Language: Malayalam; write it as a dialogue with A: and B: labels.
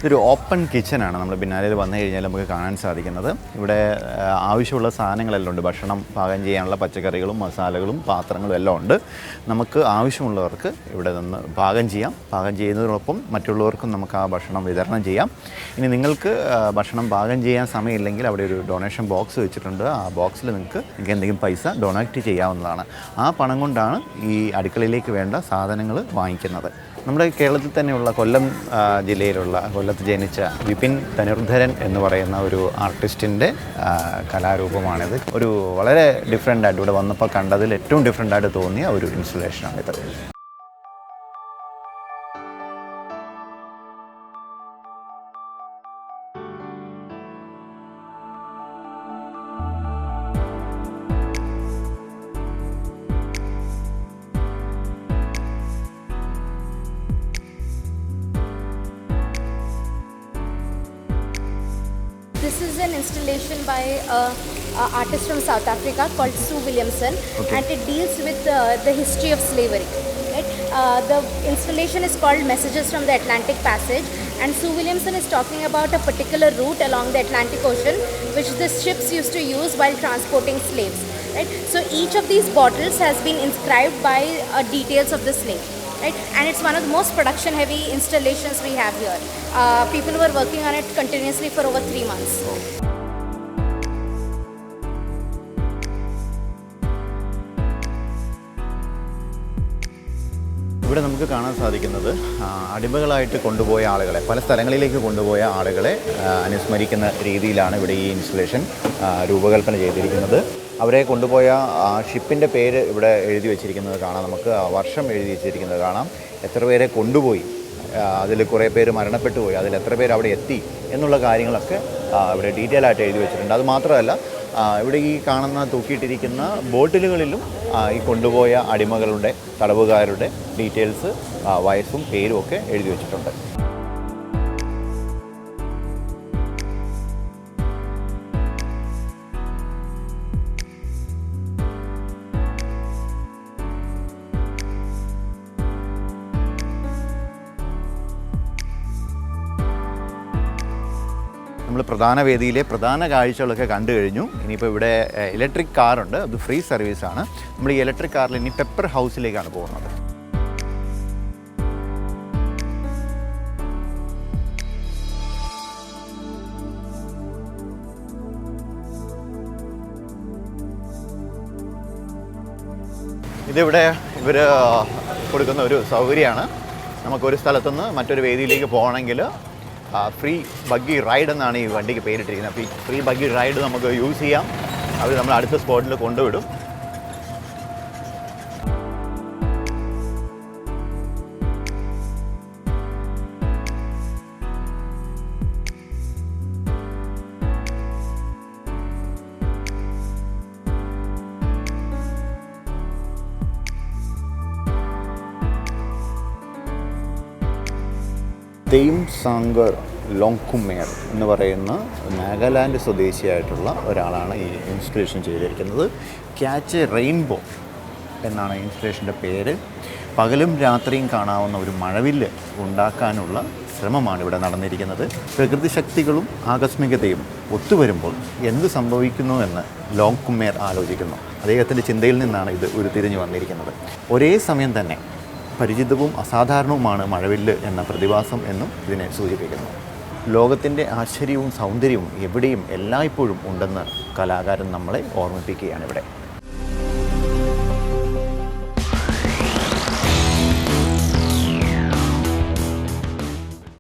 A: ഇതൊരു ഓപ്പൺ കിച്ചനാണ്. നമ്മൾ ബിനാലയിൽ വന്നു കഴിഞ്ഞാൽ നമുക്ക് കാണാൻ സാധിക്കുന്നത്. ഇവിടെ ആവശ്യമുള്ള സാധനങ്ങളെല്ലാം ഉണ്ട്. ഭക്ഷണം പാകം ചെയ്യാനുള്ള പച്ചക്കറികളും മസാലകളും പാത്രങ്ങളും എല്ലാം ഉണ്ട്. നമുക്ക് ആവശ്യമുള്ളവർക്ക് ഇവിടെ നിന്ന് പാകം ചെയ്യാം. പാകം ചെയ്യുന്നതിനൊപ്പം മറ്റുള്ളവർക്കും നമുക്ക് ആ ഭക്ഷണം വിതരണം ചെയ്യാം. ഇനി നിങ്ങൾക്ക് ഭക്ഷണം പാകം ചെയ്യാൻ സമയമില്ലെങ്കിൽ അവിടെ ഒരു ഡൊണേഷൻ ബോക്സ് വെച്ചിട്ടുണ്ട്. ആ ബോക്സിൽ നിങ്ങൾക്ക് എന്തെങ്കിലും പൈസ ഡൊണേറ്റ് ചെയ്യാവുന്നതാണ്. ആ പണം കൊണ്ടാണ് ഈ അടുക്കളയിലേക്ക് വേണ്ട സാധനങ്ങൾ വാങ്ങിക്കുന്നത്. നമ്മുടെ കേരളത്തിൽ തന്നെയുള്ള കൊല്ലം ജില്ലയിലുള്ള കൊല്ലത്ത് ജനിച്ച വിപിൻ ധനുർധരൻ എന്ന് പറയുന്ന ഒരു ആർട്ടിസ്റ്റിൻ്റെ കലാരൂപമാണിത്. ഒരു വളരെ ഡിഫറെൻ്റായിട്ട് ഇവിടെ വന്നപ്പോൾ കണ്ടതിൽ ഏറ്റവും ഡിഫറെൻ്റായിട്ട് തോന്നിയ ഒരു ഇൻസ്റ്റലേഷനാണിത്.
B: This is an installation by an artist from South Africa called Sue Williamson, and it deals with the history of slavery. Right? The installation is called Messages from the Atlantic Passage, and Sue Williamson is talking about a particular route along the Atlantic Ocean which the ships used to use while transporting slaves. Right? So each of these bottles has been inscribed by details of the slave. Right? And it's one of the most production heavy installations we have here. People were working on it continuously for over 3 months.
A: ഇവിടെ നമുക്ക് കാണാൻ സാധിക്കുന്നത് അടിമകളായിട്ട് കൊണ്ടുപോയ ആളുകളെ, പല സ്ഥലങ്ങളിലേക്ക് കൊണ്ടുപോയ ആളുകളെ അനുസ്മരിക്കുന്ന രീതിയിലാണ് ഇവിടെ ഈ ഇൻസ്റ്റലേഷൻ രൂപകൽപ്പന ചെയ്തിരിക്കുന്നത്. അവരെ കൊണ്ടുപോയ ഷിപ്പിൻ്റെ പേര് ഇവിടെ എഴുതി വെച്ചിരിക്കുന്നത് കാണാം. നമുക്ക് വർഷം എഴുതി വെച്ചിരിക്കുന്നത് കാണാം. എത്ര പേരെ കൊണ്ടുപോയി, അതിൽ കുറേ പേര് മരണപ്പെട്ടു പോയി, അതിൽ എത്ര പേര് അവിടെ എത്തി എന്നുള്ള കാര്യങ്ങളൊക്കെ ഇവിടെ ഡീറ്റെയിൽ ആയിട്ട് എഴുതി വെച്ചിട്ടുണ്ട്. അതുമാത്രമല്ല, ഇവിടെ ഈ കാണുന്ന തൂക്കിയിട്ടിരിക്കുന്ന ബോട്ടിലുകളിലും ഈ കൊണ്ടുപോയ അടിമകളുടെ, തടവുകാരുടെ ഡീറ്റെയിൽസ്, വയസ്സും പേരും ഒക്കെ എഴുതി വെച്ചിട്ടുണ്ട്. നമ്മൾ പ്രധാന വേദിയിലെ പ്രധാന കാഴ്ചകളൊക്കെ കണ്ടു കഴിഞ്ഞു. ഇനിയിപ്പോൾ ഇവിടെ ഇലക്ട്രിക് കാറുണ്ട്, അത് ഫ്രീ സർവീസാണ്. നമ്മൾ ഈ ഇലക്ട്രിക് കാറിൽ ഇനി പെപ്പർ ഹൗസിലേക്കാണ് പോകുന്നത്. ഇതിവിടെ ഇവർ കൊടുക്കുന്ന ഒരു സൗകര്യമാണ്. നമുക്കൊരു സ്ഥലത്തുനിന്ന് മറ്റൊരു വേദിയിലേക്ക് പോകണമെങ്കിൽ ഫ്രീ ബഗ്ഗി റൈഡ് എന്നാണ് ഈ വണ്ടിക്ക് പേരിട്ടിരിക്കുന്നത്. അപ്പോൾ ഈ ഫ്രീ ബഗ്ഗി റൈഡ് നമുക്ക് യൂസ് ചെയ്യാം. അവർ നമ്മൾ അടുത്ത സ്പോട്ടിൽ കൊണ്ടുവിടും. തെയിം സാങ്കർ ലോങ്കുമേർ എന്ന് പറയുന്ന നാഗാലാൻഡ് സ്വദേശിയായിട്ടുള്ള ഒരാളാണ് ഈ ഇൻസ്റ്റലേഷൻ ചെയ്തിരിക്കുന്നത്. ക്യാച്ച് റെയിൻബോ എന്നാണ് ഇൻസ്റ്റലേഷൻ്റെ പേര്. പകലും രാത്രിയും കാണാവുന്ന ഒരു മഴവില്ല് ഉണ്ടാക്കാനുള്ള ശ്രമമാണ് ഇവിടെ നടന്നിരിക്കുന്നത്. പ്രകൃതി ശക്തികളും ആകസ്മികതയും ഒത്തുവരുമ്പോൾ എന്ത് സംഭവിക്കുന്നു എന്ന് ലോങ്കുമേർ ആലോചിക്കുന്നു. അദ്ദേഹത്തിൻ്റെ ചിന്തയിൽ നിന്നാണ് ഇത് ഉരുത്തിരിഞ്ഞു വന്നിരിക്കുന്നത്. ഒരേ സമയം തന്നെ പരിചിതവും അസാധാരണവുമാണ് മഴവില്ല് എന്ന പ്രതിഭാസം എന്നും ഇതിനെ സൂചിപ്പിക്കുന്നു. ലോകത്തിൻ്റെ ആശ്ചര്യവും സൗന്ദര്യവും എവിടെയും എല്ലായ്പ്പോഴും ഉണ്ടെന്ന് കലാകാരൻ നമ്മളെ ഓർമ്മിപ്പിക്കുകയാണ് ഇവിടെ.